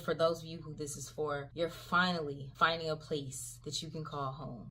for those of you who this is for, you're finally finding a place that you can call home.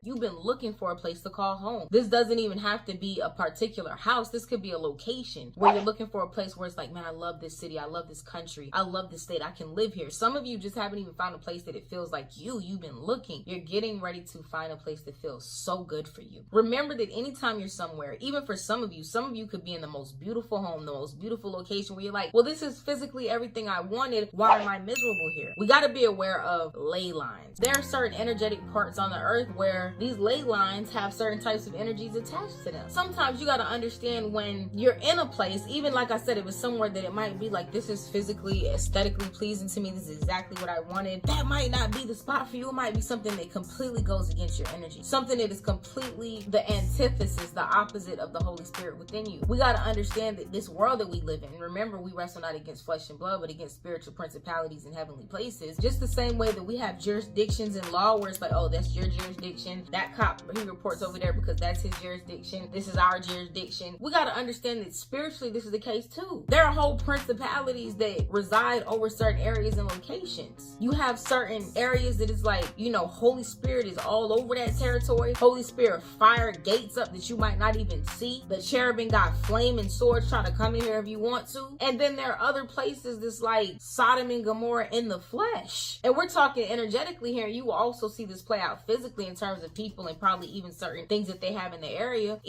You've been looking for a place to call home. This doesn't even have to be a particular house. This could be a location where you're looking for a place where it's like, man, I love this city. I love this country. I love this state. I can live here. Some of you just haven't even found a place that it feels like you've been looking. You're getting ready to find a place that feels so good for you. Remember that anytime you're somewhere, even for some of you could be in the most beautiful home, the most beautiful location where you're like, well, this is physically everything I wanted. Why am I miserable here? We got to be aware of ley lines. There are certain energetic parts on the earth where these ley lines have certain types of energies attached to them. Sometimes you got to understand when you're in a place, even like I said, it was somewhere that it might be like, this is physically, aesthetically pleasing to me. This is exactly what I wanted. That might not be the spot for you. It might be something that completely goes against your energy. Something that is completely the antithesis, the opposite of the Holy Spirit within you. We got to understand that this world that we live in, remember, we wrestle not against flesh and blood, but against spiritual principalities in heavenly places. Just the same way that we have jurisdictions in law where it's like, oh, that's your jurisdiction. That cop, he reports over there because that's his jurisdiction. This is our jurisdiction. We got to understand that spiritually this is the case too. There are whole principalities that reside over certain areas and locations. You have certain areas that is like, Holy Spirit is all over that territory. Holy Spirit fire gates up that you might not even see. The cherubim got flaming swords trying to come in here if you want to. And then there are other places that's like Sodom and Gomorrah in the flesh. And we're talking energetically here. You will also see this play out physically in terms of people and probably even certain things that they have in the area.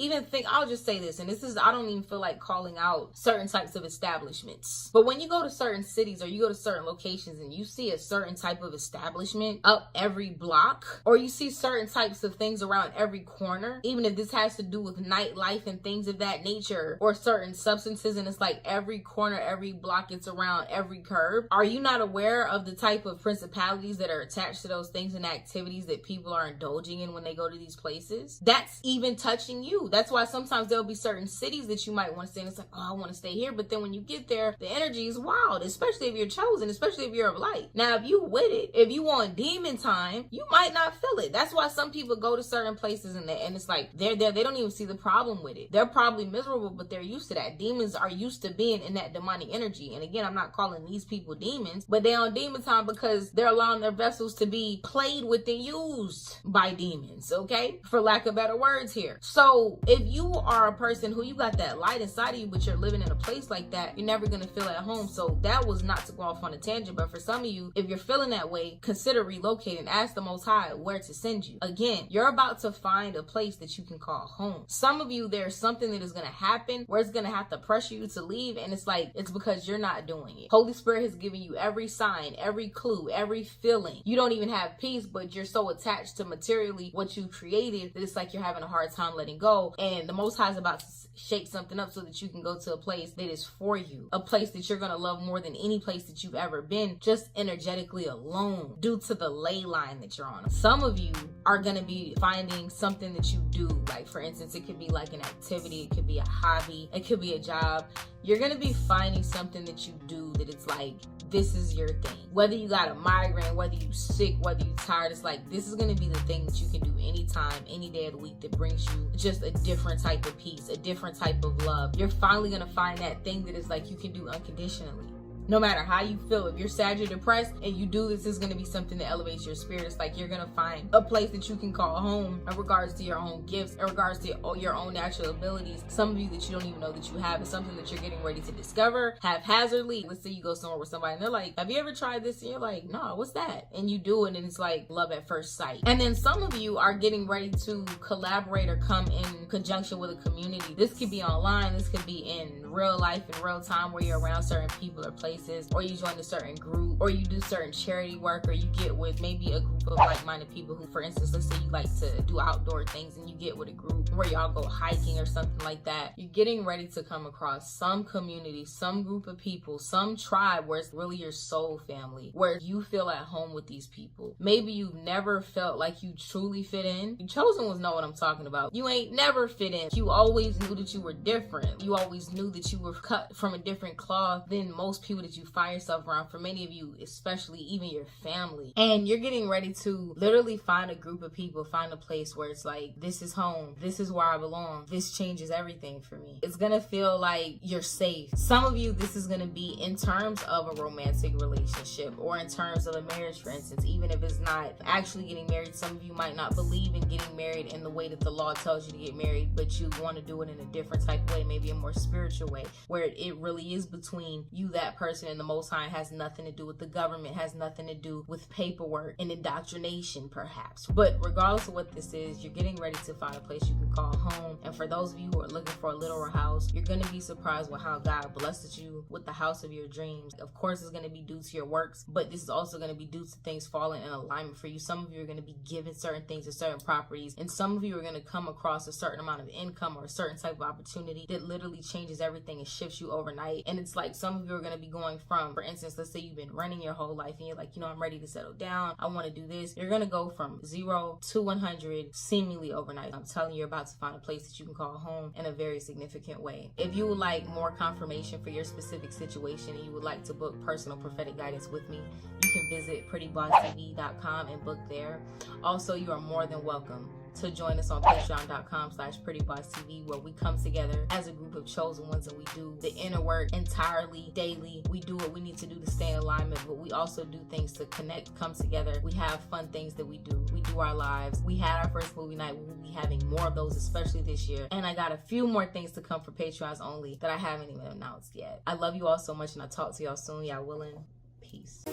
I'll just say this, and I don't even feel like calling out certain types of establishments. But when you go to certain cities or you go to certain locations and you see a certain type of establishment up every block, or you see certain types of things around every corner, even if this has to do with nightlife and things of that nature, or certain substances, and it's like every corner, every block, it's around every curb. Are you not aware of the type of principalities that are attached to those things and activities that people are indulging in when they go to these places? That's even touching you. That's why sometimes there'll be certain cities that you might want to stay in. It's like, oh, I want to stay here. But then when you get there, the energy is wild, especially if you're chosen, especially if you're of light. Now, if you with it, if you want demon time, you might not feel it. That's why some people go to certain places and it's like they're there. They don't even see the problem with it. They're probably miserable, but they're used to that. Demons are used to being in that demonic energy. And again, I'm not calling these people demons, but they're on demon time because they're allowing their vessels to be played with and used by demons, okay? For lack of better words here. So if you are a person who you got that light inside of you, but you're living in a place like that, you're never going to feel at home. So that was not to go off on a tangent, but for some of you, if you're feeling that way, consider relocating. Ask the Most High where to send you. Again, you're about to find a place that you can call home. Some of you, there's something that is going to happen where it's going to have to pressure you to leave, and it's like, it's because you're not doing it. Holy Spirit has given you every sign, every clue, every feeling. You don't even have peace, but you're so attached to materially what you created that it's like you're having a hard time letting go. And the Most High is about to shake something up so that you can go to a place that is for you, a place that you're going to love more than any place that you've ever been, just energetically alone, due to the ley line that you're on. Some of you are going to be finding something that you do, like for instance, it could be like an activity, it could be a hobby, it could be a job. You're going to be finding something that you do that it's like, this is your thing. Whether you got a migraine, whether you sick, whether you tired, it's like, this is going to be the thing that you can do anytime, any day of the week that brings you just a different type of peace, a different type of love. You're finally going to find that thing that is like you can do unconditionally. No matter how you feel, if you're sad, you're depressed, and you do this, is going to be something that elevates your spirit. It's like you're going to find a place that you can call home in regards to your own gifts, in regards to your own natural abilities. Some of you that you don't even know that you have is something that you're getting ready to discover haphazardly. Let's say you go somewhere with somebody and they're like, have you ever tried this? And you're like, no, what's that? And you do it, and it's like love at first sight. And then some of you are getting ready to collaborate or come in conjunction with a community. This could be online, this could be in real life, in real time, where you're around certain people or places, or you join a certain group, or you do certain charity work, or you get with maybe a group of like-minded people who, for instance, let's say you like to do outdoor things and you get with a group where y'all go hiking or something like that. You're getting ready to come across some community, some group of people, some tribe where it's really your soul family, where you feel at home with these people. Maybe you've never felt like you truly fit in. You chosen ones know what I'm talking about. You ain't never fit in. You always knew that you were different. You always knew that you were cut from a different cloth than most people that you find yourself around. For many of you, you, especially even your family. And you're getting ready to literally find a group of people, find a place where it's like, this is home. This is where I belong. This changes everything for me. It's gonna feel like you're safe. Some of you, this is gonna be in terms of a romantic relationship or in terms of a marriage, for instance, even if it's not actually getting married. Some of you might not believe in getting married in the way that the law tells you to get married, but you want to do it in a different type of way, maybe a more spiritual way, where it really is between you, that person, and the Most High. It has nothing to do with the government, has nothing to do with paperwork and indoctrination, perhaps. But regardless of what this is, you're getting ready to find a place you can call home. And for those of you who are looking for a literal house, you're going to be surprised with how God blesses you with the house of your dreams. Of course, it's going to be due to your works, but this is also going to be due to things falling in alignment for you. Some of you are going to be given certain things or certain properties, and some of you are going to come across a certain amount of income or a certain type of opportunity that literally changes everything and shifts you overnight. And it's like some of you are going to be going from, for instance, let's say you've been running your whole life and you're like, I'm ready to settle down. I want to do this. You're going to go from 0 to 100 seemingly overnight. I'm telling you, you're about to find a place that you can call home in a very significant way. If you would like more confirmation for your specific situation and you would like to book personal prophetic guidance with me, you can visit prettybossTV.com and book there. Also, you are more than welcome to join us on patreon.com/prettybosstv, where we come together as a group of chosen ones and we do the inner work entirely daily. We do what we need to do to stay in alignment, but we also do things to connect, come together. We have fun things that we do. We do our lives. We had our first movie night. We'll be having more of those, especially this year. And I got a few more things to come for Patreons only that I haven't even announced yet. I love you all so much, and I'll talk to y'all soon. Y'all willing? Peace.